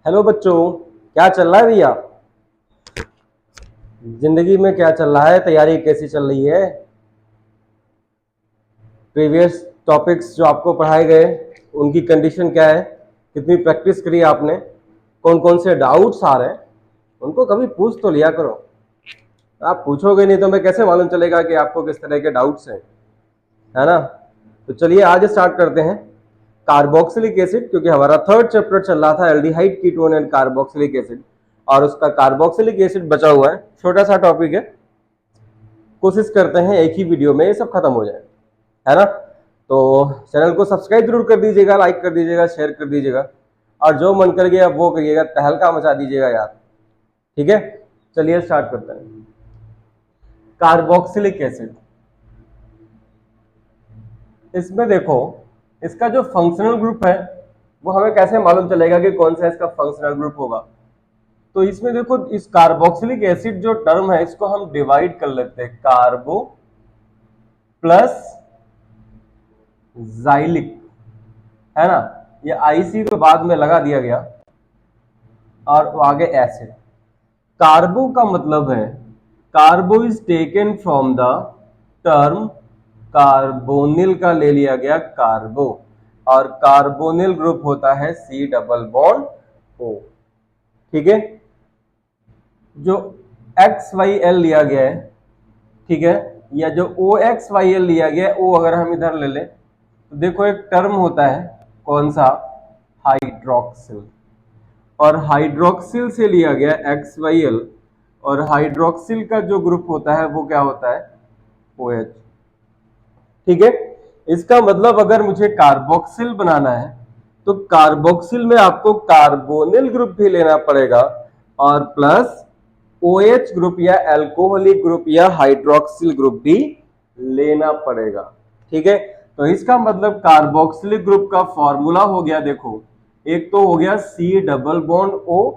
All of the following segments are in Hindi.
हेलो बच्चों, क्या चल रहा है भैया? जिंदगी में क्या चल रहा है? तैयारी कैसी चल रही है? प्रीवियस टॉपिक्स जो आपको पढ़ाए गए उनकी कंडीशन क्या है? कितनी प्रैक्टिस करी आपने? कौन कौन से डाउट्स आ रहे हैं उनको कभी पूछ तो लिया करो। आप पूछोगे नहीं तो मैं कैसे मालूम चलेगा कि आपको किस तरह के डाउट्स हैं, है ना? तो चलिए आज स्टार्ट करते हैं कार्बोक्सिलिक एसिड, क्योंकि हमारा थर्ड चैप्टर चल रहा था aldehyde ketone and carboxylic acid, और उसका कार्बोक्सिलिक एसिड बचा हुआ है। छोटा सा टॉपिक है, कोशिश करते हैं एक ही वीडियो में ये सब खत्म हो जाए, है ना? तो चैनल को सब्सक्राइब जरूर कर दीजिएगा, लाइक कर दीजिएगा, शेयर कर दीजिएगा, और जो मन कर गया वो करिएगा, तहलका मचा दीजिएगा यार। ठीक है, चलिए स्टार्ट करते हैं। कार्बोक्सिलिक एसिड, इसमें देखो इसका जो फंक्शनल ग्रुप है वो हमें कैसे मालूम चलेगा कि कौन सा इसका फंक्शनल ग्रुप होगा? तो इसमें देखो, इस कार्बोक्सिलिक एसिड जो टर्म है इसको हम डिवाइड कर लेते हैं, कार्बो प्लस जाइलिक, है ना? ये आईसी तो बाद में लगा दिया गया, और आगे एसिड। कार्बो का मतलब है, carbo is taken from the term carbonyl का ले लिया गया कार्बो, और कार्बोनिल ग्रुप होता है सी डबल बॉन्ड ओ। ठीक है, जो एक्स वाई एल लिया गया है, ठीक है, या जो ओ एक्स वाई एल लिया गया है, ओ अगर हम इधर ले लें तो देखो एक टर्म होता है, कौन सा? हाइड्रोक्सिल, और हाइड्रोक्सिल से लिया गया एक्स वाई एल, और हाइड्रोक्सिल का जो ग्रुप होता है वो क्या होता है? O H. ठीक है, इसका मतलब अगर मुझे कार्बोक्सिल बनाना है तो कार्बोक्सिल में आपको कार्बोनिल ग्रुप भी लेना पड़ेगा, और प्लस OH ग्रुप या एल्कोहलिक ग्रुप या हाइड्रोक्सिल ग्रुप भी लेना पड़ेगा। ठीक है, तो इसका मतलब कार्बोक्सिलिक ग्रुप का फॉर्मूला हो गया, देखो एक तो हो गया C डबल बॉन्ड O,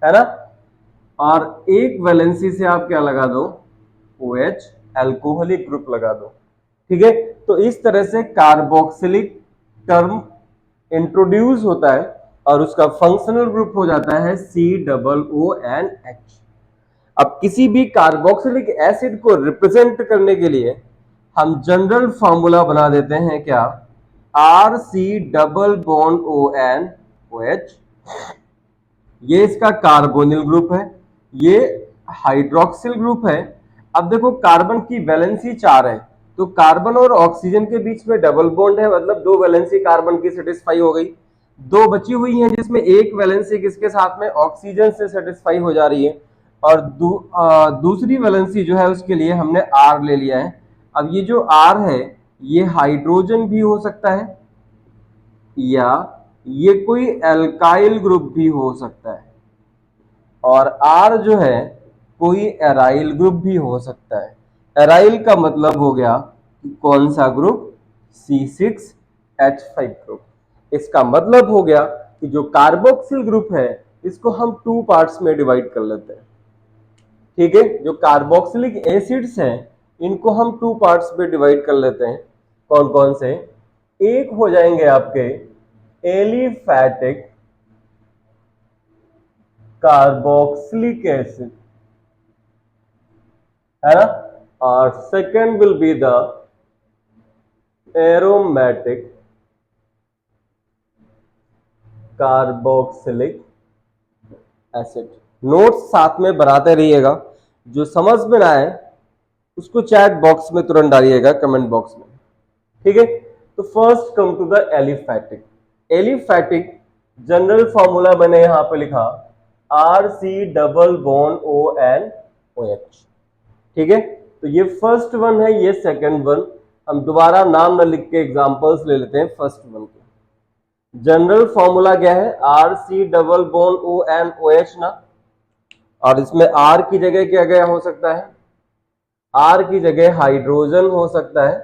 है ना? और एक वैलेंसी से आप क्या लगा दो? OH एल्कोहलिक ग्रुप लगा दो। ठीक है, तो इस तरह से कार्बोक्सिलिक टर्म इंट्रोड्यूस होता है, और उसका फंक्शनल ग्रुप हो जाता है COOH। अब किसी भी कार्बोक्सिलिक एसिड को रिप्रेजेंट करने के लिए हम जनरल फॉर्मूला बना देते हैं, क्या? RC double bond ONOH। ये इसका कार्बोनिल ग्रुप है, ये हाइड्रोक्सिल ग्रुप है। अब देखो कार्बन की वैलेंसी 4 है, तो कार्बन और ऑक्सीजन के बीच में डबल बॉन्ड है, मतलब 2 वैलेंसी कार्बन की सेटिस्फाई हो गई। 2 बची हुई हैं जिसमें एक वैलेंसी किसके साथ में? ऑक्सीजन से सेटिस्फाई हो जा रही है, और दूसरी वैलेंसी जो है उसके लिए हमने R ले लिया है। अब ये जो R है ये हाइड्रोजन भी हो सकता है, या ये कोई एल्काइल ग्रुप भी हो सकता है, और R जो है कोई एराइल ग्रुप भी हो सकता है। एराइल का मतलब हो गया कौन सा ग्रुप? C6H5 group. इसका मतलब हो गया कि जो कार्बोक्सिल ग्रुप है इसको हम 2 पार्ट्स में डिवाइड कर लेते हैं। ठीक है, जो कार्बोक्सिलिक एसिड्स हैं इनको हम 2 पार्ट्स में डिवाइड कर लेते हैं। कौन कौन से? एक हो जाएंगे आपके एलिफैटिक कार्बोक्सिलिक एसिड, है ना? और second will be the aromatic carboxylic acid. Notes साथ में बनाते रहिएगा, जो समझ में ना आए उसको चैट बॉक्स में तुरंत डालिएगा, कमेंट बॉक्स में। ठीक है, तो first come to the aliphatic. Aliphatic general formula मैंने यहां पे लिखा, RC डबल बॉन्ड ONOH। ठीक है, तो ये फर्स्ट वन है, ये सेकंड वन। हम दोबारा नाम न लिख के एग्जांपल्स ले लेते हैं फर्स्ट वन के। जनरल फॉर्मूला क्या है? RC डबल बॉन्ड ONOH ना, और इसमें R की जगह क्या क्या हो सकता है? R की जगह हाइड्रोजन हो सकता है,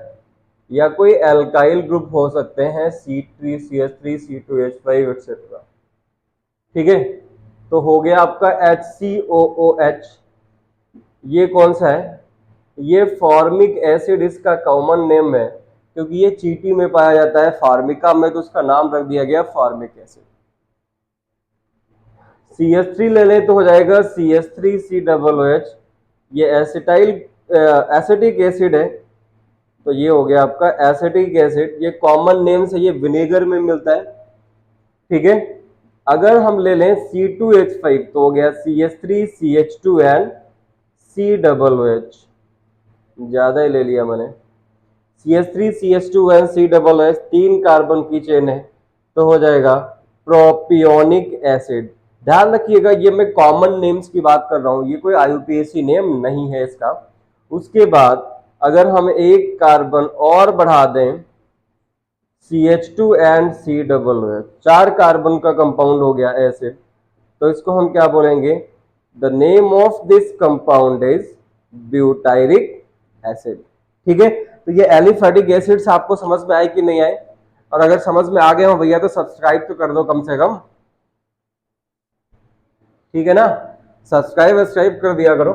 या कोई एल्काइल ग्रुप हो सकते हैं, C3CH3 C2H5 एक्सेट्रा। ठीक है, तो हो गया आपका HCOOH। ये कौन सा है? ये फॉर्मिक एसिड इसका कॉमन नेम है, क्योंकि ये चींटी में पाया जाता है, फार्मिका में, तो उसका नाम रख दिया गया फॉर्मिक एसिड। CH3 ले लें तो हो जाएगा CH3COOH, ये एसिटाइल एसिटिक एसिड है, तो ये हो गया आपका एसिटिक एसिड। ये कॉमन नेम से ये विनेगर में मिलता है, ठीक है। अगर हम ले लें C2H5 तो हो गया CH3CH2 COOH, ज्यादा ही ले लिया मैंने। CH3CH2 COOH, 3 कार्बन की चेन है, तो हो जाएगा प्रोपियोनिक एसिड। ध्यान रखिएगा ये मैं कॉमन नेम्स की बात कर रहा हूं, ये कोई IUPAC नेम नहीं है इसका। उसके बाद अगर हम एक कार्बन और बढ़ा दें CH2 COOH, 4 कार्बन का कंपाउंड हो गया एसिड, तो इसको हम क्या बोलेंगे? The name of this compound is butyric acid, ठीक है। तो ये एलिफैटिक एसिड्स आपको समझ में आए कि नहीं आए? और अगर समझ में आ गए हो भैया तो सब्सक्राइब तो कर दो कम से कम, ठीक है ना। सब्सक्राइब कर दिया करो।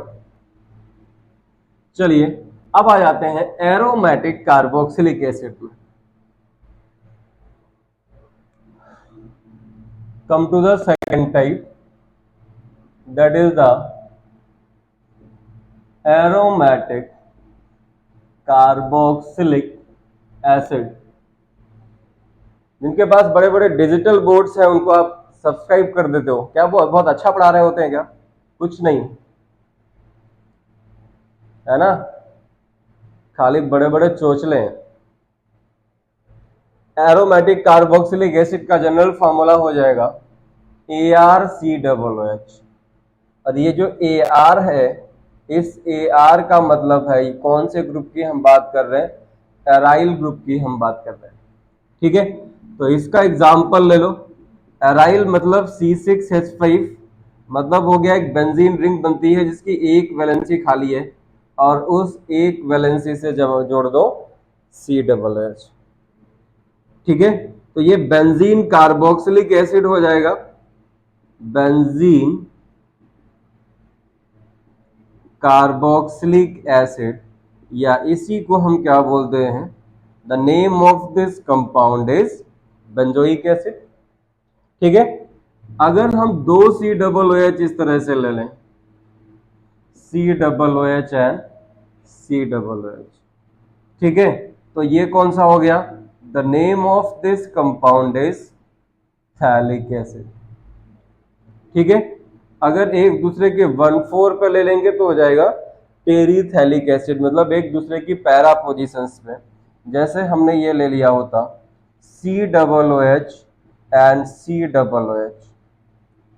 चलिए अब आ जाते हैं एरोमेटिक कार्बोक्सिलिक एसिड में। Come to the second type, that is the aromatic carboxylic acid. जिनके पास बड़े बड़े डिजिटल बोर्ड्स हैं उनको आप सब्सक्राइब कर देते हो क्या? वो बहुत अच्छा पढ़ा रहे होते हैं क्या? कुछ नहीं है ना, खाली बड़े बड़े चोचले हैं। एरोमेटिक कार्बोक्सिलिक एसिड का जनरल फार्मूला हो जाएगा ArCOOH। और ये जो AR है, इस AR का मतलब है कौन से ग्रुप की हम बात कर रहे हैं? एराइल ग्रुप की हम बात कर रहे हैं, ठीक है। तो इसका एग्जाम्पल ले लो। एराइल मतलब C6H5, मतलब हो गया एक बेंजीन रिंग बनती है जिसकी एक वैलेंसी खाली है, और उस एक वैलेंसी से जब जोड़ दो COOH, ठीक है। तो ये बेंजीन कार्बोक्सिलिक एसिड हो जाएगा, बेंजीन कार्बोक्सिलिक एसिड, या इसी को हम क्या बोलते हैं? The name of this compound is benzoic acid, ठीक है। अगर हम दो COOH इस तरह से ले लें, COOH एंड COOH, ठीक है, तो ये कौन सा हो गया? The name of this compound is phthalic acid, ठीक है। अगर एक दूसरे के 1,4 पे ले लेंगे तो हो जाएगा टेरीथैलिक एसिड, मतलब एक दूसरे की पैरा पोजीशंस में। जैसे हमने ये ले लिया होता COOH एंड COOH,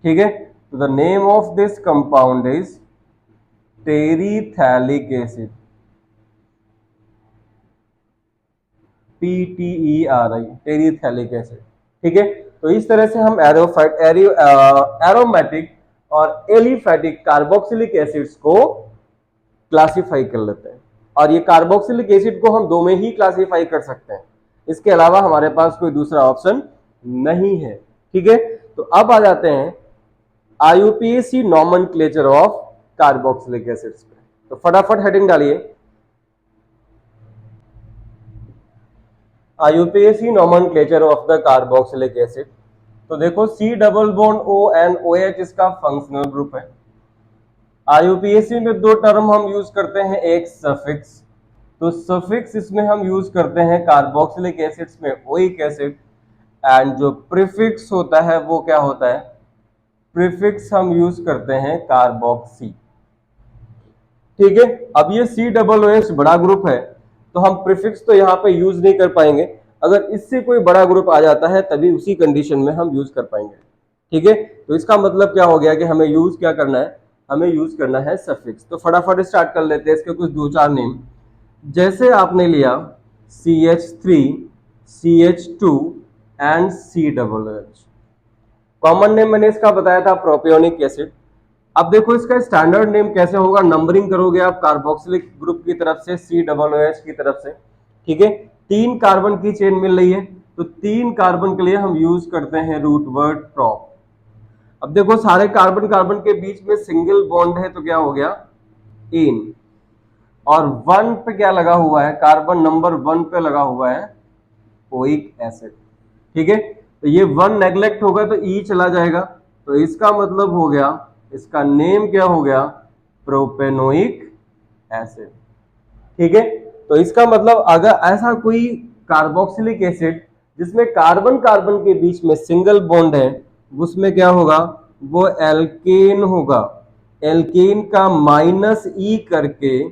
ठीक है। तो the name of this compound is terephthalic acid, PTERI, terephthalic acid, ठीक है। तो इस तरह से हम एरोमेटिक और एलिफैटिक कार्बोक्सिलिक एसिड्स को क्लासिफाई कर लेते हैं। और ये कार्बोक्सिलिक एसिड को हम दो में ही क्लासिफाई कर सकते हैं, इसके अलावा हमारे पास कोई दूसरा ऑप्शन नहीं है, ठीक है। तो अब आ जाते हैं IUPAC nomenclature of carboxylic acids पे। तो फटाफट हेडिंग डालिए, IUPAC nomenclature of the carboxylic acid. तो देखो C double bond O and OH इसका फंक्शनल ग्रुप है। IUPAC में दो टर्म हम यूज करते हैं, एक सफिक्स, तो सफिक्स इसमें हम यूज करते हैं कार्बोक्सिलिक एसिड्स में ओइक एसिड, एंड जो प्रीफिक्स होता है वो क्या होता है? प्रीफिक्स हम यूज करते हैं कार्बोक्सी, ठीक है। अब ये COOH बड़ा ग्रुप है तो हम प्रीफिक्स तो यहाँ पे यूज नहीं कर पाएंगे, अगर इससे कोई बड़ा ग्रुप आ जाता है तभी उसी कंडीशन में हम यूज कर पाएंगे, ठीक है। तो इसका मतलब क्या हो गया कि हमें यूज क्या करना है? हमें यूज करना है सफिक्स। तो फटाफट स्टार्ट कर लेते हैं इसके कुछ दो चार नेम। जैसे आपने लिया CH3, CH2 and COOH, common name मैंने इसका बताया था प्रोपियोनिक एसिड। अब देखो इसका स्टैंडर्ड नेम कैसे होगा, नंबरिंग करोगे आप कार्बोक्सिलिक ग्रुप की तरफ से, COOH की तरफ से, ठीक है। 3 कार्बन की चेन मिल रही है तो 3 कार्बन के लिए हम यूज करते हैं रूट वर्ड प्रोप। अब देखो सारे कार्बन कार्बन के बीच में सिंगल बॉन्ड है तो क्या हो गया? इन, और 1 पे क्या लगा हुआ है? कार्बन नंबर 1 पे लगा हुआ है ओइक एसिड, ठीक है। तो ये 1 नेग्लेक्ट होगा तो ई चला जाएगा, तो इसका मतलब हो गया, इसका नेम क्या हो गया, प्रोपेनोइक एसिड। ठीक है, तो इसका मतलब अगर ऐसा कोई कार्बोक्सिलिक एसिड जिसमें कार्बन कार्बन के बीच में सिंगल बॉन्ड है, उसमें क्या होगा, वो एल्केन होगा। एल्केन का माइनस ई करके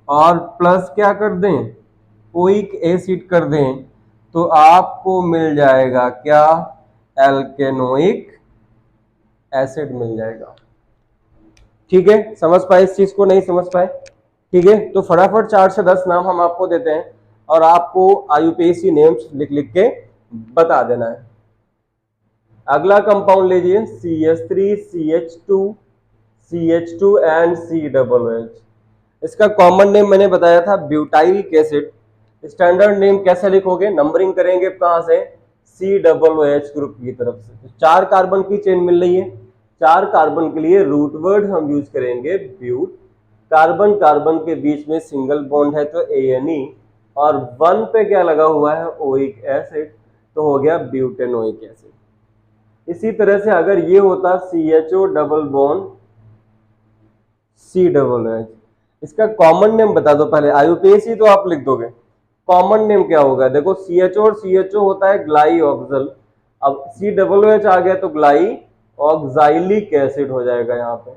और प्लस क्या कर दें, ओइक एसिड कर दें, तो आपको मिल जाएगा क्या, एल्केनोइक एसिड मिल जाएगा। ठीक है, समझ पाए इस चीज को, नहीं समझ पाए? ठीक है, तो फटाफट 4 से 10 नाम हम आपको देते हैं और आपको आईयूपीएसी नेम्स लिख लिख के बता देना है। अगला कंपाउंड लीजिए CH3CH2 CH2 एंड COOH। इसका कॉमन नेम मैंने बताया था ब्यूटाइलिक एसिड। स्टैंडर्ड नेम कैसे लिखोगे, नंबरिंग करेंगे कहां से, COOH ग्रुप की तरफ से। तो 4 कार्बन की चेन मिल रही है, 4 कार्बन के लिए रूट वर्ड हम यूज करेंगे ब्यूट। कार्बन कार्बन के बीच में सिंगल बॉन्ड है तो ANE, और 1 पे क्या लगा हुआ है, ओइक एसिड, तो हो गया ब्यूटेनोइक एसिड। इसी तरह से अगर ये होता CHO डबल बॉन्ड COOH, इसका कॉमन नेम बता दो पहले, आईयूपीएसी तो आप लिख दोगे, कॉमन नेम क्या होगा, देखो CHO और CHO होता है ग्लाइऑक्सल, अब COOH आ गया तो ग्लाई ऑक्साइलिक एसिड हो जाएगा यहाँ पे।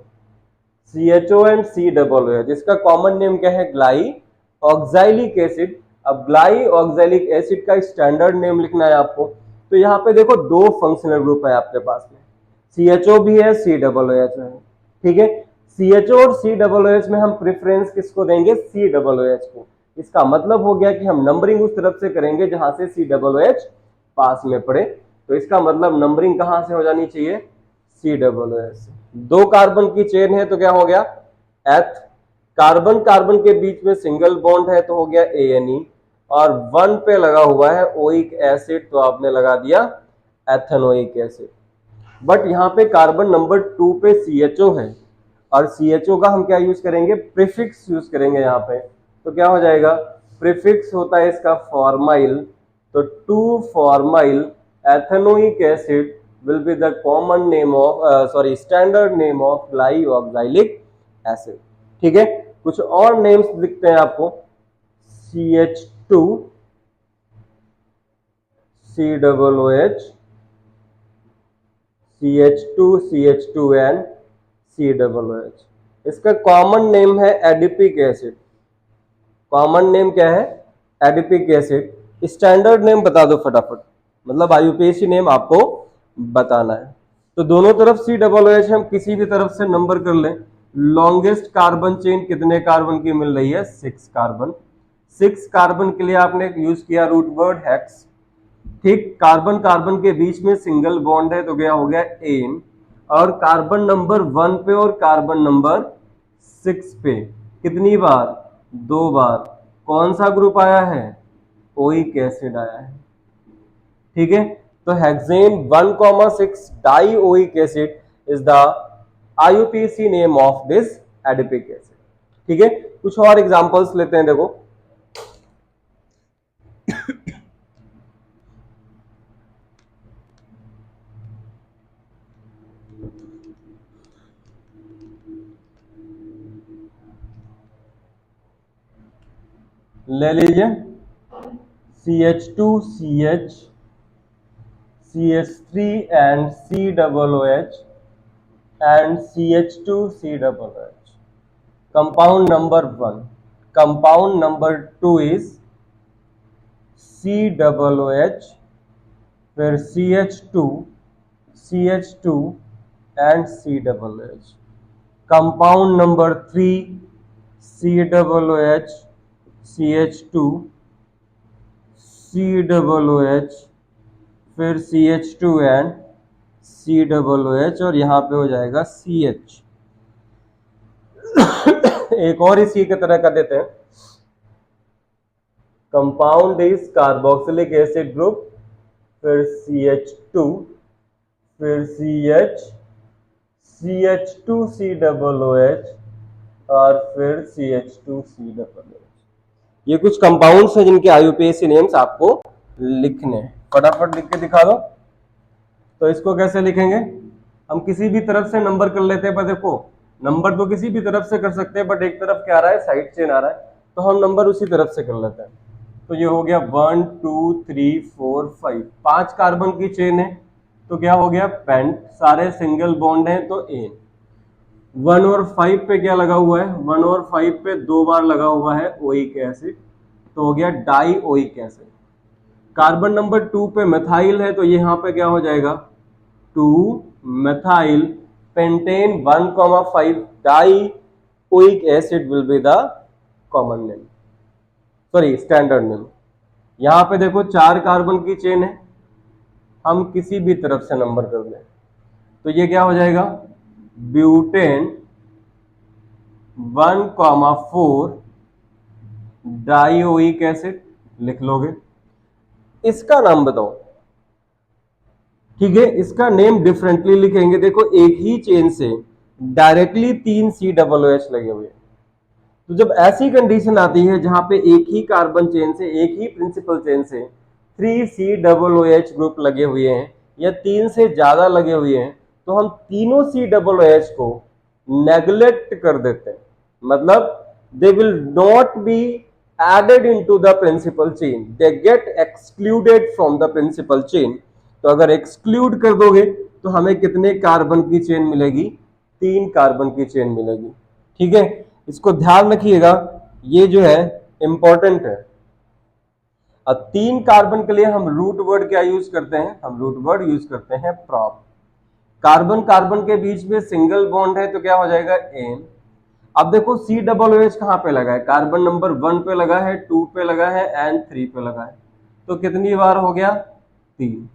CHO एंड COOH, इसका कॉमन नेम क्या है, ग्लाई ऑक्साइलिक एसिड। अब ग्लाई ऑक्साइलिक एसिड का स्टैंडर्ड नेम लिखना है आपको, तो यहाँ पे देखो 2 फंक्शनल ग्रुप है आपके पास में, CHO भी है, COOH है। ठीक है, CHO और COOH में हम प्रेफरेंस किसको देंगे, COOH को। इसका मतलब हो गया कि हम नंबरिंग उस तरफ से करेंगे जहां से COOH पास में पड़े, तो इसका मतलब नंबरिंग कहां से हो जानी चाहिए, COOH से। 2 कार्बन की चेन है तो क्या हो गया, एथ। कार्बन कार्बन के बीच में सिंगल बॉन्ड है तो हो गया ANE, और 1 पे लगा हुआ है ओइक एसिड, तो आपने लगा दिया एथेनोइक एसिड। बट यहाँ पे कार्बन नंबर 2 पे CHO है, और CHO का हम क्या यूज करेंगे, प्रीफिक्स यूज करेंगे यहाँ पे, तो क्या हो जाएगा, प्रीफिक्स होता है इसका फॉर्माइल, तो 2 formyl ethanoic acid will be the common name of standard name of glyoxylic acid. ठीक है, कुछ और नेम्स लिखते हैं आपको, CH2 COOH, CH2 CH2N COOH। इसका कॉमन नेम है एडिपिक एसिड। कॉमन नेम क्या है, एडिपिक एसिड। स्टैंडर्ड नेम बता दो फटाफट, मतलब आईयूपीएसी नेम आपको बताना है। तो दोनों तरफ COOH हम किसी भी तरफ से नंबर कर लें। लॉन्गेस्ट कार्बन चेन कितने कार्बन की मिल रही है, 6 कार्बन। 6 कार्बन के लिए आपने यूज किया रूट वर्ड हेक्स। ठीक, कार्बन कार्बन के बीच में सिंगल बॉन्ड है तो क्या हो गया, एन, और कार्बन नंबर 1 पे और कार्बन नंबर 6 पे कितनी बार, 2 बार, कौन सा ग्रुप आया है, ओइक एसिड आया है। ठीक है, तो hexane 1,6 die oic acid is the IUPAC name of this adipic acid. ठीक है, कुछ और एग्जांपल्स लेते हैं, देखो ले लीजिए CH2CH CH3 and COOH and CH2COOH. Compound number 1. Compound number 2 is COOH, फिर CH2 CH2 and COOH. Compound number 3 COOH CH2 COOH, फिर CH2 and COOH, और यहाँ पे हो जाएगा CH। एक और इसी के तरह का देते हैं, compound is carboxylic acid group, फिर CH2, फिर CH, CH2COOH, और फिर CH2COOH। ये कुछ कंपाउंड्स हैं जिनके आईयूपीएसी नेम्स आपको लिखने हैं, फटाफट लिख के दिखा दो। तो इसको कैसे लिखेंगे, हम किसी भी तरफ से नंबर कर लेते हैं, पर देखो नंबर तो किसी भी तरफ से कर सकते हैं, बट एक तरफ क्या आ रहा है, साइड चेन आ रहा है, तो हम नंबर उसी तरफ से कर लेते हैं। तो ये हो गया 1 2 3 4 5, 5 कार्बन की चेन है, तो क्या हो गया, पेंट, सारे सिंगल बॉन्ड हैं तो एन। 1 और 5 पे क्या लगा हुआ है, 1 और 5 पे 2 बार लगा हुआ है ओइक एसिड, तो हो गया die oic acid. Carbon number 2 पे मिथाइल है, तो यहाँ पे क्या हो जाएगा, 2 methyl pentane 1,5 dioic acid will be the common name, sorry standard name. यहां पे देखो 4 कार्बन की चेन है, हम किसी भी तरफ से नंबर कर दें, तो ये क्या हो जाएगा, ब्यूटेन 1,4 डाइओइक एसिड लिख लोगे। इसका नाम बताओ, ठीक है, इसका नेम डिफरेंटली लिखेंगे। देखो एक ही चेन से डायरेक्टली 3 COOH लगे हुए हैं, तो जब ऐसी कंडीशन आती है जहां पे एक ही कार्बन चेन से, एक ही प्रिंसिपल चेन से 3 COOH ग्रुप लगे हुए हैं या 3 से ज्यादा लगे हुए हैं, तो हम तीनों COOH को नेग्लेक्ट कर देते हैं, मतलब they will not be added into the principal chain, they get excluded from the principal chain. तो अगर एक्सक्लूड कर दोगे तो हमें कितने कार्बन की चेन मिलेगी, 3 कार्बन की चेन मिलेगी, ठीक है, इसको ध्यान रखिएगा, ये जो है इंपॉर्टेंट है। अब 3 कार्बन के लिए हम रूट वर्ड क्या यूज करते हैं, हम रूट वर्ड यूज करते हैं प्रॉप। कार्बन कार्बन के बीच में सिंगल बॉन्ड है, तो क्या हो जाएगा, एन। अब देखो COOH कहां पे लगा है, कार्बन नंबर 1 पे लगा है, 2 पे लगा है एंड 3 पे लगा है, तो कितनी बार हो गया, 3।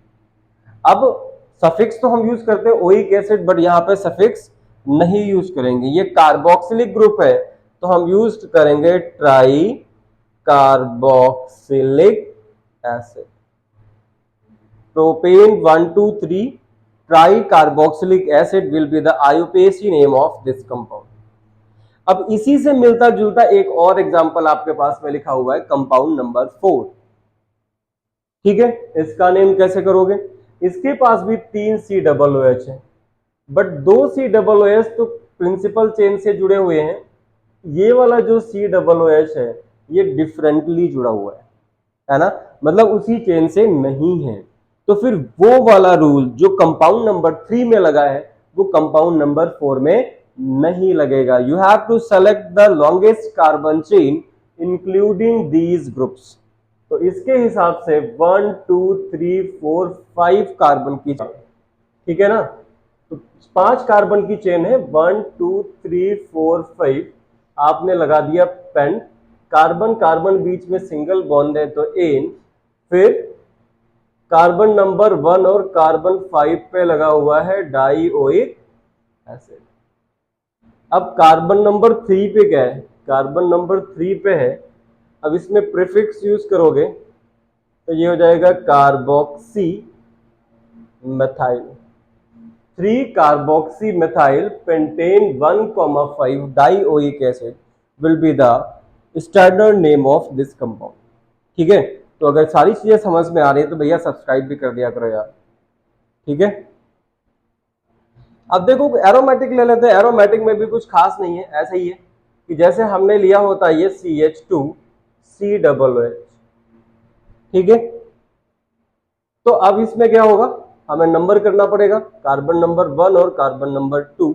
अब सफिक्स तो हम यूज करते हैं ओइक एसिड, बट यहाँ पे सफिक्स नहीं यूज करेंगे, ये कार्बोक्सिलिक ग्रुप है, तो हम यूज करेंगे try carboxylic acid. Propane 1 2 3 try carboxylic acid will be the IUPAC name of this compound. अब इसी से मिलता जुलता एक और एग्जांपल आपके पास में लिखा हुआ है, कंपाउंड नंबर 4, ठीक है, इसका नेम कैसे करोगे, इसके पास भी 3 COOH है, बट 2 COOH तो प्रिंसिपल चेन से जुड़े हुए हैं, ये वाला जो COOH है ये डिफरेंटली जुड़ा हुआ है ना, मतलब उसी चेन से नहीं है, तो फिर वो वाला रूल जो कंपाउंड नंबर 3 में लगा है वो कंपाउंड नंबर 4 में नहीं लगेगा। You have to select the longest carbon chain including these groups. तो इसके हिसाब से 1 2 3 4 5 कार्बन की चेन, ठीक है ना, तो 5 कार्बन की चेन है, 1 2 3 4 5, आपने लगा दिया पेंट, कार्बन कार्बन बीच में सिंगल बॉन्ड है तो एन, फिर कार्बन नंबर 1 और कार्बन 5 पे लगा हुआ है डाइओइक एसिड। अब कार्बन नंबर 3 पे क्या है, कार्बन नंबर 3 पे है, अब इसमें प्रीफिक्स यूज करोगे तो ये हो जाएगा carboxy methyl, 3 carboxy methyl pentane 1,5 dioic acid will be the standard name of this compound, ठीक है। तो अगर सारी चीजें समझ में आ रही है तो भैया सब्सक्राइब भी कर दिया करो यार, ठीक है। अब देखो एरोमेटिक ले लेते हैं, एरोमेटिक में भी कुछ खास नहीं है, ऐसा ही है कि जैसे हमने लिया होता है ये CH2COOH, ठीक है, तो अब इसमें क्या होगा, हमें नंबर करना पड़ेगा, कार्बन नंबर 1 और कार्बन नंबर 2।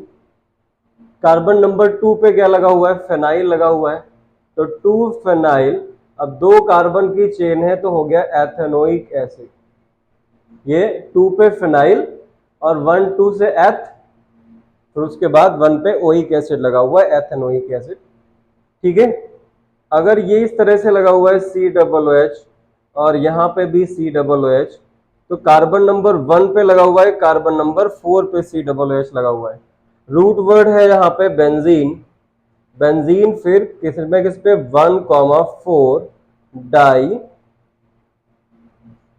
कार्बन नंबर 2 पे क्या लगा हुआ है, फेनाइल लगा हुआ है, तो 2 फेनाइल, अब 2 कार्बन की चेन है तो हो गया एथेनोइक एसिड, ये 2 पे फेनाइल और 1 2 से एथ, फिर उसके बाद 1 पे ओइक एसिड लगा हुआ है एथेनोइक एसिड, ठीक है। अगर ये इस तरह से लगा हुआ है COOH और यहाँ पे भी COOH, तो कार्बन नंबर 1 पे लगा हुआ है, कार्बन नंबर 4 पे COOH लगा हुआ है, रूट वर्ड है यहाँ पे बेंजीन, बेंजीन फिर किस पे 1,4 डाई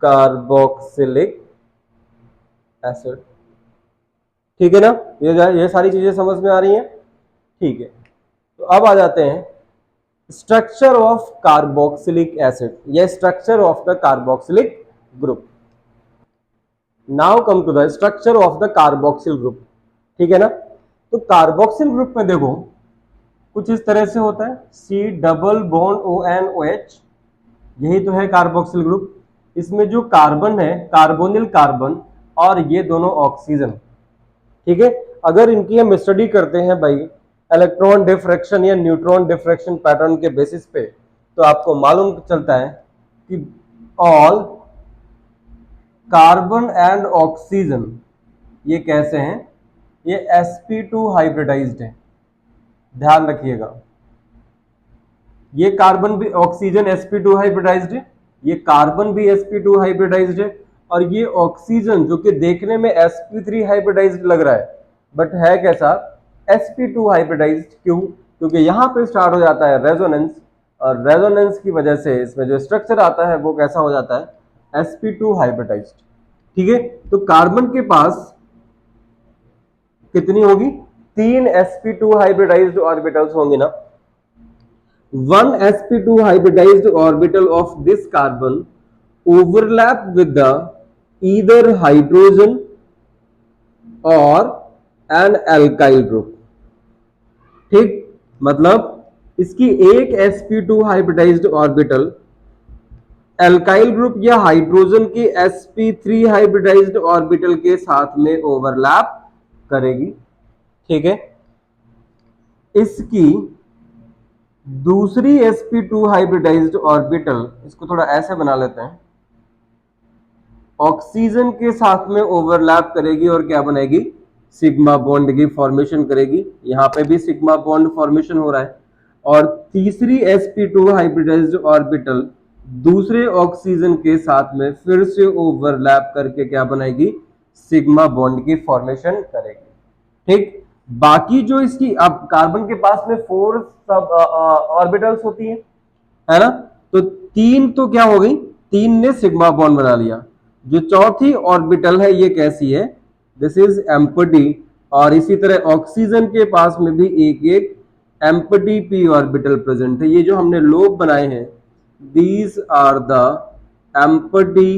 कार्बोक्सिलिक एसिड, ठीक है ना, ये सारी चीजें समझ में आ रही हैं, ठीक है। तो अब आ जाते हैं स्ट्रक्चर ऑफ कार्बोक्सिलिक एसिड या structure of the carboxylic group. Now come to the structure of the carboxyl group. ठीक है ना। तो कार्बोक्सिल ग्रुप में देखो कुछ इस तरह से होता है, C डबल बॉन्ड ONOH, यही तो है कार्बोक्सिल ग्रुप। इसमें जो कार्बन है कार्बोनिल कार्बन और ये दोनों ऑक्सीजन, ठीक है। अगर इनकी हम स्टडी करते हैं भाई इलेक्ट्रॉन डिफ्रैक्शन या न्यूट्रॉन डिफ्रैक्शन पैटर्न के बेसिस पे, तो आपको मालूम चलता है कि ऑल कार्बन एंड ऑक्सीजन ये कैसे हैं, ये sp2 हाइब्रिडाइज्ड है, ध्यान रखिएगा। ये कार्बन भी, ऑक्सीजन sp2 हाइब्रिडाइज्ड है, ये कार्बन भी sp2 हाइब्रिडाइज्ड है, और ये ऑक्सीजन जो कि देखने में sp3 हाइब्रिडाइज्ड लग रहा है बट है कैसा, sp2 हाइब्रिडाइज्ड। क्यों? क्योंकि यहां पे स्टार्ट हो जाता है रेजोनेंस, और रेजोनेंस की वजह से इसमें जो स्ट्रक्चर आता है वो कैसा हो जाता है, sp2 हाइब्रिडाइज्ड। ठीक है, तो कार्बन के पास कितनी होगी, 3 sp2 हाइब्रिडाइज्ड ऑर्बिटल्स होंगे ना। One sp2 hybridized orbital of this carbon overlap with the either hydrogen or an alkyl group। ठीक, मतलब इसकी एक sp2 hybridised orbital alkyl group या हाइड्रोजन के sp3 हाइब्रिडाइज्ड ऑर्बिटल के साथ में ओवरलैप करेगी। ठीक है, इसकी दूसरी sp2 हाइब्रिडाइज्ड ऑर्बिटल, इसको थोड़ा ऐसे बना लेते हैं, ऑक्सीजन के साथ में ओवरलैप करेगी और क्या बनाएगी, सिग्मा बॉन्ड की फॉर्मेशन करेगी। यहां पे भी सिग्मा बॉन्ड फॉर्मेशन हो रहा है। और तीसरी sp2 हाइब्रिडाइज्ड ऑर्बिटल दूसरे ऑक्सीजन के साथ में फिर से ओवरलैप करके क्या बनाएगी, सिग्मा बॉन्ड की फॉर्मेशन करेगी। ठीक, बाकी जो इसकी, अब कार्बन के पास में 4 सब ऑर्बिटल्स होती है ना, तो 3 तो क्या हो गई, 3 ने सिग्मा बॉन्ड बना लिया। जो चौथी ऑर्बिटल है ये कैसी है, दिस इज एम्प्टी, और इसी तरह ऑक्सीजन के पास में भी एक एक एम्प्टी p ऑर्बिटल प्रेजेंट है। ये जो हमने लोब बनाए हैं, these are the empty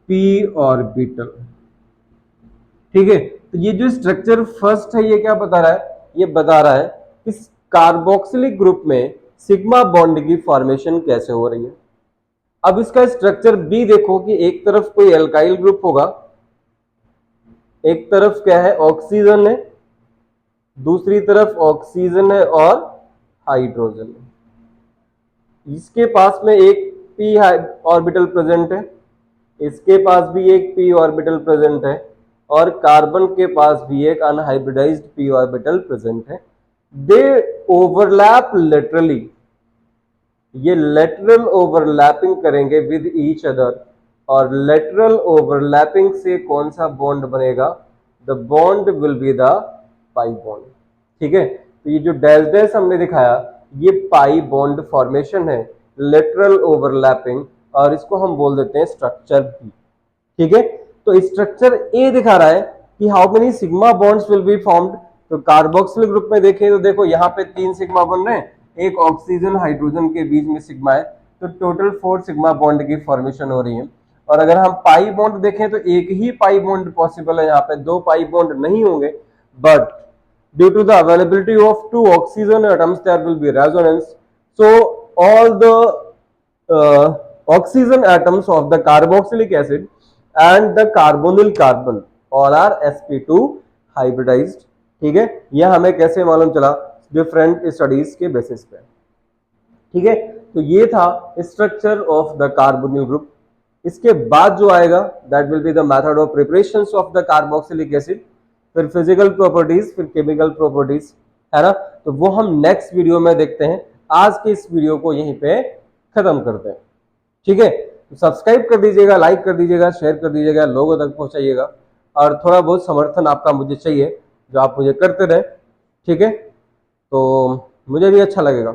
p orbital. ठीक है, तो ये जो स्ट्रक्चर फर्स्ट है ये क्या बता रहा है, ये बता रहा है कि कार्बोक्सिलिक ग्रुप में सिग्मा बॉन्ड की फॉर्मेशन कैसे हो रही है। अब इसका स्ट्रक्चर भी देखो कि एक तरफ कोई एल्काइल ग्रुप होगा, एक तरफ क्या है, ऑक्सीजन है, दूसरी तरफ ऑक्सीजन है और हाइड्रोजन है। इसके पास में एक p ऑर्बिटल प्रेजेंट है, इसके पास भी एक p ऑर्बिटल प्रेजेंट है, और कार्बन के पास भी एक अनहाइब्रिडाइज्ड p ऑर्बिटल प्रेजेंट है। दे ओवरलैप लेटरली, ये लेटरल ओवरलैपिंग करेंगे विद ईच अदर, और लेटरल ओवरलैपिंग से कौन सा बॉन्ड बनेगा, the bond will be the pi bond. ठीक है, तो ये जो डैश डैश हमने दिखाया ये पाई बॉन्ड फॉर्मेशन है, लेटरल ओवरलैपिंग, और इसको हम बोल देते हैं स्ट्रक्चर बी। ठीक है, तो स्ट्रक्चर ए दिखा रहा है कि how many sigma bonds will be formed. तो कार्बोक्सिल ग्रुप में देखें तो देखो यहाँ पे 3 सिग्मा बन रहे हैं, एक ऑक्सीजन हाइड्रोजन के बीच में सिग्मा है, तो टोटल 4 सिग्मा बॉन्ड की फॉर्मेशन हो रही है। और अगर हम पाई बॉन्ड देखें तो एक ही पाई बॉन्ड पॉसिबल है, यहाँ पे 2 पाई बॉन्ड नहीं होंगे, but due to the availability of 2 oxygen atoms there will be resonance, so all the oxygen atoms of the carboxylic acid and the carbonyl carbon all are sp2 hybridized। ठीक है, यह हमें कैसे मालूम चला, डिफरेंट स्टडीज के बेसिस पे। ठीक है, तो ये था structure of the carbonyl group. इसके बाद जो आएगा that will be the method of preparation of the carboxylic acid, फिर फिजिकल प्रॉपर्टीज, फिर केमिकल प्रॉपर्टीज, है ना। तो वो हम नेक्स्ट वीडियो में देखते हैं। आज के इस वीडियो को यहीं पे खत्म करते हैं। ठीक है, तो सब्सक्राइब कर दीजिएगा, लाइक कर दीजिएगा, शेयर कर दीजिएगा, लोगों तक पहुंचाइएगा, और थोड़ा बहुत समर्थन आपका मुझे चाहिए जो आप मुझे करते रहे। ठीक है, तो मुझे भी अच्छा लगेगा।